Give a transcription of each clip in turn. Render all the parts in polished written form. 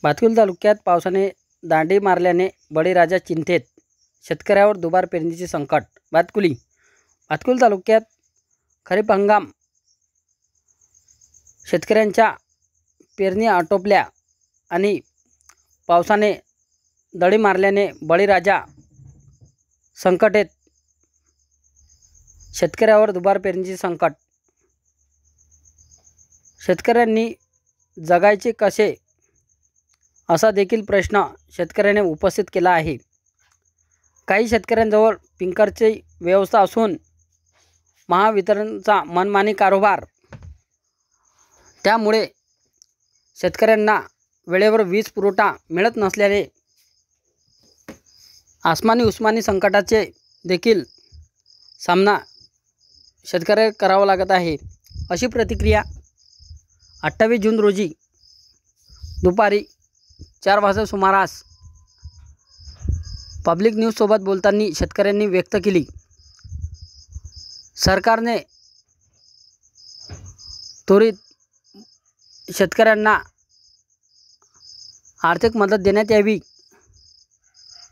भातकुली तालुक्यात पावसाने दांडी मारल्याने बळीराजा चिंतेत, शेतकऱ्यावर दुबार पेरणीचे संकट। भातकुली तालुक्यात खरीप हंगाम शेतकऱ्यांच्या पेरणी आटोपल्या आणि पावसाने दडी मारल्याने बळीराजा संकटेत, शेतकऱ्यावर दुबार पेरणीचे संकट। शेतकऱ्यांनी जगायचे कसे असा देखील प्रश्न शेतकऱ्याने उपस्थित केला आहे। काही शेतकऱ्यांजवळ पिंकरची व्यवस्था असून महावितरणचा मनमानी कारभार, त्यामुळे शेतकऱ्यांना वेळेवर वीज पुरवठा मिळत नसल्याने आसमानी उस्मानी संकटाचे देखील सामना शेतकऱ्याला करावा लागत आहे, अशी प्रतिक्रिया 28 जून रोजी दुपारी 4 वाजता सुमारास पब्लिक न्यूज सोबत बोलताना शेतकऱ्यांनी व्यक्त केली। सरकारने त्वरित शेतकऱ्यांना आर्थिक मदत देण्यात यावी,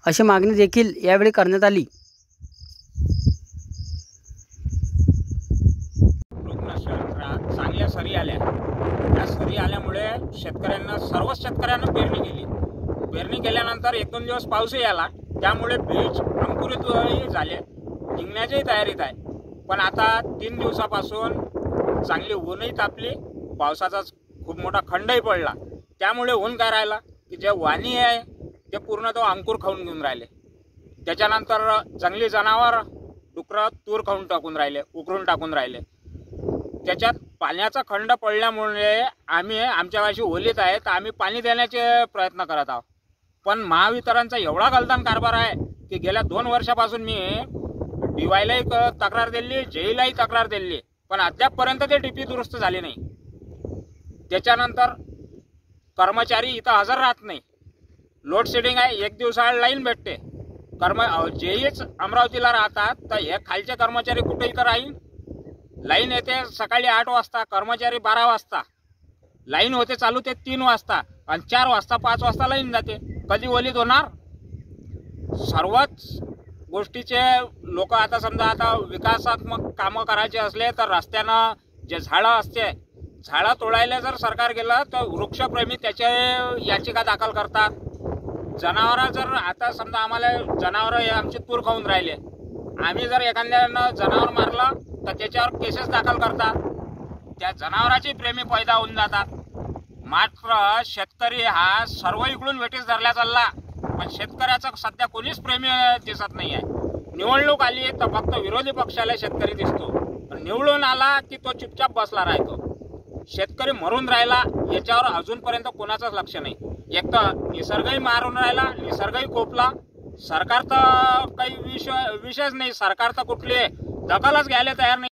अशी मागणी देखील यावेळी करण्यात आली। चांगल्या सरी आल्या, त्या सरी आल्यामुळे सर्वच शेतकऱ्यांना पेरणी केल्यानंतर 1-2 दिवस पाऊसही आला, त्यामुळे बीज अंकुरित झाले, निघण्याची तयारीत आहे। पण आता 3 दिवसापासून चांगली ऊनही तापली, पावसाचा खूप मोठा खंडही पडला, त्यामुळे ऊन काय राहिला की जे वाणी आहे ते पूर्ण तो अंकुर खाऊन घेऊन राहिले। त्याच्यानंतर जंगली जनावर डुकरं तूर खाऊन टाकून राहिले, उकरून टाकून राहिले। त्याच्यात पाण्याचा खंड पडल्यामुळे आम्ही आमच्यापाशी ओलीत आहे, तर आम्ही पाणी देण्याचे प्रयत्न करत आहोत। पण महावितरणचा एवढा गलतान कारभार आहे की गेल्या 2 वर्षापासून मी DYलाही तक्रार दिली, JEलाही तक्रार दिली, पण अद्यापपर्यंत ते DP दुरुस्त झाले नाही। त्याच्यानंतर कर्मचारी इथं हजर राहत नाही, लोड शेडिंग आहे, 1 दिवसाआड लाईन भेटते। JEच अमरावतीला राहतात, तर हे खालचे कर्मचारी कुठे इथं राहील? लाईन येते सकाळी 8 वाजता, कर्मचारी 12 वाजता, लाईन होते चालू ते 3 वाजता, आणि 4 वाजता 5 वाजता लाईन जाते। कधी ओलीत होणार? सर्वच गोष्टीचे लोक आता समजा आता विकासात्मक कामं करायचे असले तर रस्त्यानं जे झाडं असते, झाडं तोडायला जर सरकार गेलं तर वृक्षप्रेमी त्याचे याचिका दाखल करतात। जनावरं जर आता समजा आम्हाला जनावरं आमची तूर खाऊन राहिले, आम्ही जर एखाद्यानं जनावर मारलं तर त्याच्यावर केसेस दाखल करतात, त्या जनावराची प्रेमी पैदा होऊन जातात। मात्र शेतकरी हा सर्व इकडून वेटीस धरल्या चालला, पण शेतकऱ्याचं सध्या कोणीच प्रेमी दिसत नाही आहे। निवडणूक आली तर फक्त विरोधी पक्षाला शेतकरी दिसतो, पण निवडून आला की तो चुपचाप बसला राहतो। शेतकरी मरून राहिला याच्यावर अजूनपर्यंत कोणाचंच लक्ष नाही। एक तर निसर्गही मारून राहिला, निसर्गही कोपला, सरकार तर काही विषयच नाही, सरकार तर कुठली दखलच घ्यायला तयार नाही।